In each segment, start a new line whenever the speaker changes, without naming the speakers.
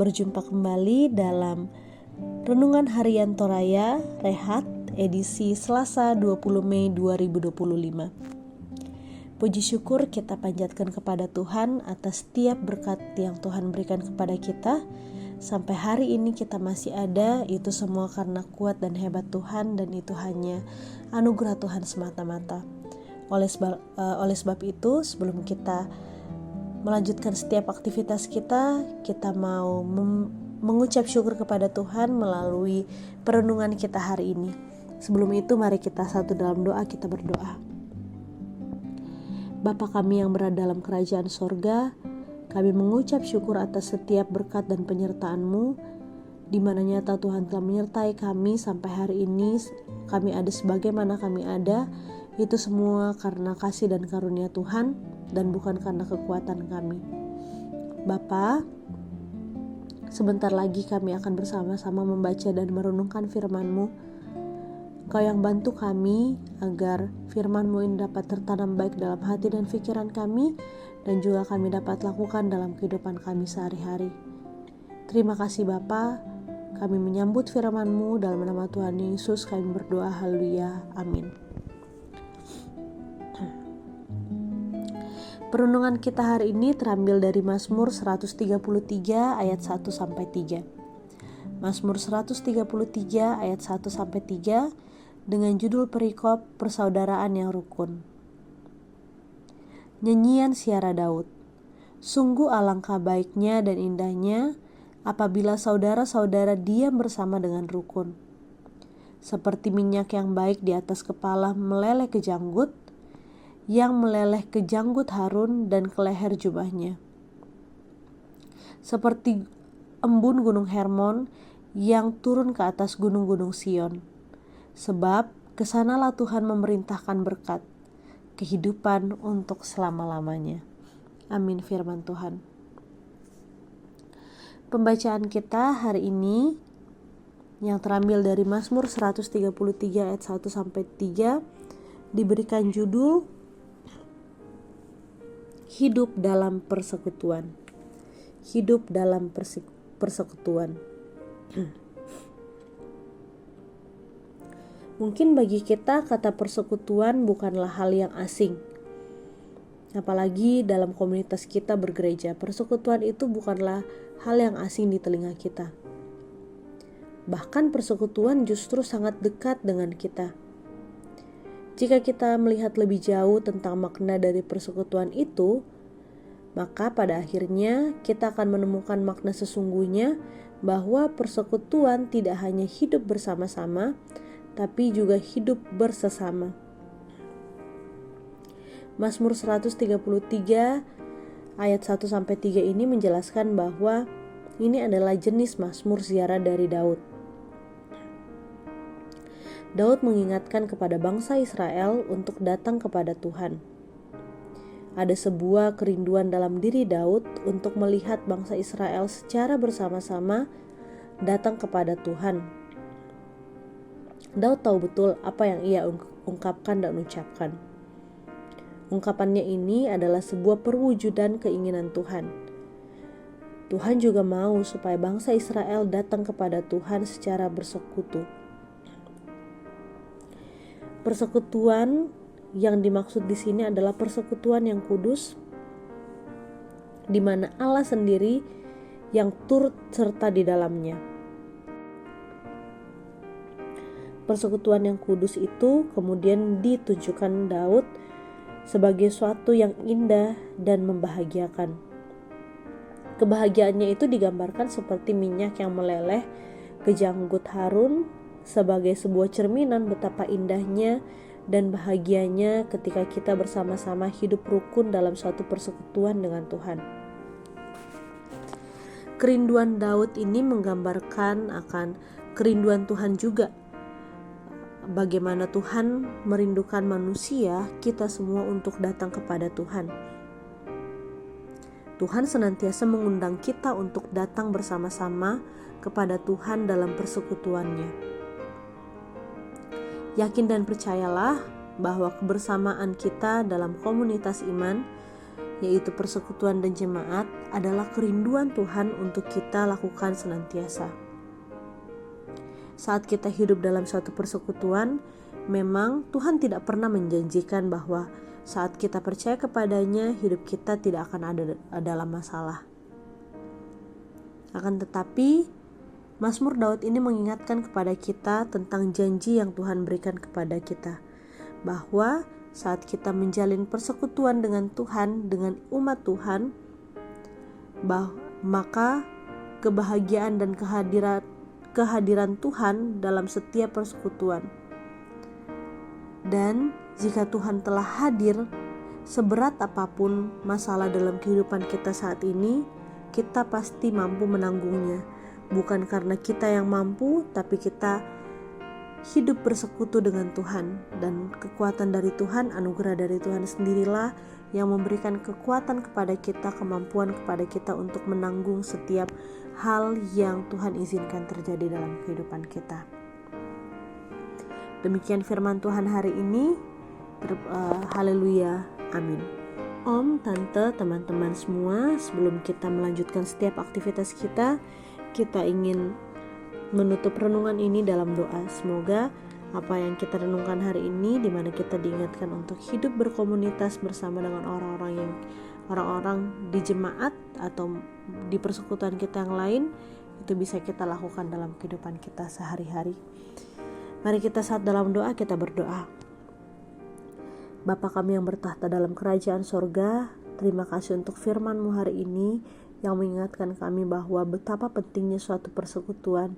Berjumpa kembali dalam Renungan Harian Toraya Rehat edisi Selasa 20 Mei 2025. Puji syukur kita panjatkan kepada Tuhan atas setiap berkat yang Tuhan berikan kepada kita. Sampai hari ini kita masih ada, itu semua karena kuat dan hebat Tuhan, dan itu hanya anugerah Tuhan semata-mata. Oleh sebab itu, sebelum kita melanjutkan setiap aktivitas kita mau mengucap syukur kepada Tuhan melalui perenungan kita hari ini. Sebelum itu, mari kita satu dalam doa, kita berdoa. Bapa kami yang berada dalam kerajaan sorga, kami mengucap syukur atas setiap berkat dan penyertaan-Mu, di mana nyata Tuhan telah menyertai kami sampai hari ini. Kami ada sebagaimana kami ada, itu semua karena kasih dan karunia Tuhan, dan bukan karena kekuatan kami. Bapa, sebentar lagi kami akan bersama-sama membaca dan merenungkan firman-Mu. Kau yang bantu kami agar firman-Mu ini dapat tertanam baik dalam hati dan pikiran kami, dan juga kami dapat lakukan dalam kehidupan kami sehari-hari. Terima kasih Bapa, kami menyambut firman-Mu dalam nama Tuhan Yesus kami berdoa, haleluya, amin. Perenungan kita hari ini terambil dari Mazmur 133 ayat 1-3. Mazmur 133 ayat 1-3 dengan judul perikop persaudaraan yang rukun. Nyanyian Siara Daud. Sungguh alangkah baiknya dan indahnya apabila saudara-saudara diam bersama dengan rukun. Seperti minyak yang baik di atas kepala meleleh ke janggut, yang meleleh ke janggut Harun dan ke leher jubahnya. Seperti embun gunung Hermon yang turun ke atas gunung-gunung Sion. Sebab kesanalah Tuhan memerintahkan berkat, kehidupan untuk selama-lamanya. Amin firman Tuhan. Pembacaan kita hari ini yang terambil dari Mazmur 133 ayat 1-3 diberikan judul Hidup dalam persekutuan. Hidup dalam persekutuan. Mungkin bagi kita kata persekutuan bukanlah hal yang asing. Apalagi dalam komunitas kita bergereja, persekutuan itu bukanlah hal yang asing di telinga kita. Bahkan persekutuan justru sangat dekat dengan kita. Jika kita melihat lebih jauh tentang makna dari persekutuan itu, maka pada akhirnya kita akan menemukan makna sesungguhnya bahwa persekutuan tidak hanya hidup bersama-sama, tapi juga hidup bersesama. Mazmur 133 ayat 1-3 ini menjelaskan bahwa ini adalah jenis mazmur ziarah dari Daud. Daud mengingatkan kepada bangsa Israel untuk datang kepada Tuhan. Ada sebuah kerinduan dalam diri Daud untuk melihat bangsa Israel secara bersama-sama datang kepada Tuhan. Daud tahu betul apa yang ia ungkapkan dan ucapkan. Ungkapannya ini adalah sebuah perwujudan keinginan Tuhan. Tuhan juga mau supaya bangsa Israel datang kepada Tuhan secara bersekutu. Persekutuan yang dimaksud di sini adalah persekutuan yang kudus, di mana Allah sendiri yang turut serta di dalamnya. Persekutuan yang kudus itu kemudian ditunjukkan Daud sebagai suatu yang indah dan membahagiakan. Kebahagiaannya itu digambarkan seperti minyak yang meleleh ke janggut Harun, sebagai sebuah cerminan betapa indahnya dan bahagianya ketika kita bersama-sama hidup rukun dalam suatu persekutuan dengan Tuhan. Kerinduan Daud ini menggambarkan akan kerinduan Tuhan juga. Bagaimana Tuhan merindukan manusia, kita semua untuk datang kepada Tuhan. Tuhan senantiasa mengundang kita untuk datang bersama-sama kepada Tuhan dalam persekutuannya. Yakin dan percayalah bahwa kebersamaan kita dalam komunitas iman yaitu persekutuan dan jemaat, adalah kerinduan Tuhan untuk kita lakukan senantiasa. Saat kita hidup dalam suatu persekutuan, memang Tuhan tidak pernah menjanjikan bahwa saat kita percaya kepadanya, hidup kita tidak akan ada dalam masalah. Akan tetapi, Mazmur Daud ini mengingatkan kepada kita tentang janji yang Tuhan berikan kepada kita, bahwa saat kita menjalin persekutuan dengan Tuhan, dengan umat Tuhan, maka kebahagiaan dan kehadiran Tuhan dalam setiap persekutuan. Dan jika Tuhan telah hadir, seberat apapun masalah dalam kehidupan kita saat ini, kita pasti mampu menanggungnya. Bukan karena kita yang mampu, tapi kita hidup bersekutu dengan Tuhan. Dan kekuatan dari Tuhan, anugerah dari Tuhan sendirilah yang memberikan kekuatan kepada kita, kemampuan kepada kita untuk menanggung setiap hal yang Tuhan izinkan terjadi dalam kehidupan kita. Demikian firman Tuhan hari ini. Haleluya, amin. Om, tante, teman-teman semua, sebelum kita melanjutkan setiap aktivitas kita ingin menutup renungan ini dalam doa. Semoga apa yang kita renungkan hari ini, di mana kita diingatkan untuk hidup berkomunitas bersama dengan orang-orang di jemaat atau di persekutuan kita yang lain, itu bisa kita lakukan dalam kehidupan kita sehari-hari. Mari kita saat dalam doa kita berdoa. Bapa kami yang bertahta dalam kerajaan sorga, terima kasih untuk firman-Mu hari ini yang mengingatkan kami bahwa betapa pentingnya suatu persekutuan,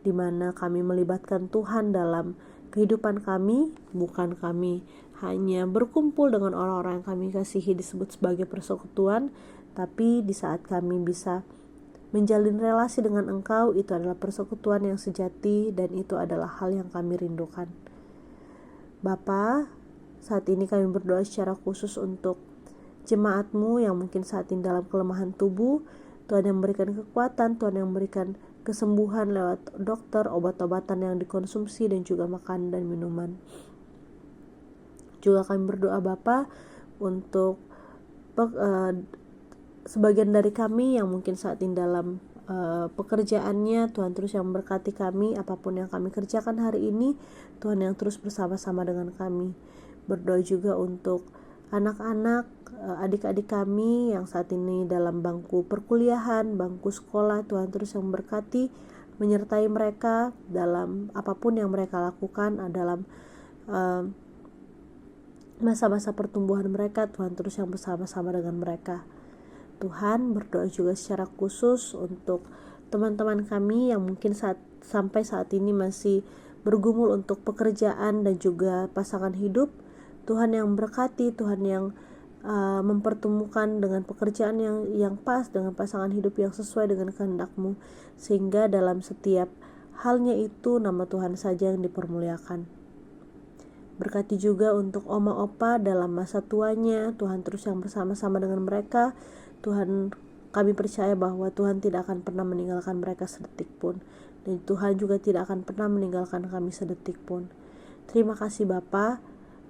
di mana kami melibatkan Tuhan dalam kehidupan kami, bukan kami hanya berkumpul dengan orang-orang yang kami kasihi disebut sebagai persekutuan, tapi di saat kami bisa menjalin relasi dengan Engkau, itu adalah persekutuan yang sejati dan itu adalah hal yang kami rindukan. Bapa, saat ini kami berdoa secara khusus untuk jemaat-Mu yang mungkin saat ini dalam kelemahan tubuh. Tuhan yang memberikan kekuatan, Tuhan yang memberikan kesembuhan lewat dokter, obat-obatan yang dikonsumsi dan juga makan dan minuman. Juga kami berdoa Bapa untuk sebagian dari kami yang mungkin saat ini dalam pekerjaannya, Tuhan terus yang memberkati kami, apapun yang kami kerjakan hari ini, Tuhan yang terus bersama-sama dengan kami. Berdoa juga untuk anak-anak, adik-adik kami yang saat ini dalam bangku perkuliahan, bangku sekolah, Tuhan terus yang memberkati, menyertai mereka dalam apapun yang mereka lakukan, dalam masa-masa pertumbuhan mereka, Tuhan terus yang bersama-sama dengan mereka. Tuhan, berdoa juga secara khusus untuk teman-teman kami yang mungkin sampai saat ini masih bergumul untuk pekerjaan dan juga pasangan hidup. Tuhan yang memberkati, Tuhan yang mempertemukan dengan pekerjaan yang pas, dengan pasangan hidup yang sesuai dengan kehendak-Mu, sehingga dalam setiap halnya itu nama Tuhan saja yang dipermuliakan. Berkati juga untuk oma opa dalam masa tuanya, Tuhan terus yang bersama-sama dengan mereka. Tuhan, kami percaya bahwa Tuhan tidak akan pernah meninggalkan mereka sedetik pun, dan Tuhan juga tidak akan pernah meninggalkan kami sedetik pun. Terima kasih Bapa.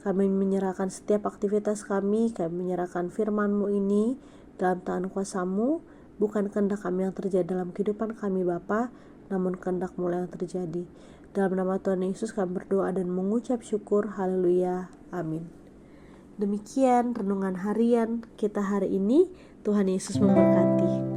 Kami menyerahkan setiap aktivitas kami menyerahkan firman-Mu ini dalam tangan kuasa-Mu. Bukan kehendak kami yang terjadi dalam kehidupan kami Bapa, namun kehendak-Mu yang terjadi. Dalam nama Tuhan Yesus kami berdoa dan mengucap syukur. Haleluya, amin. Demikian renungan harian kita hari ini. Tuhan Yesus memberkati.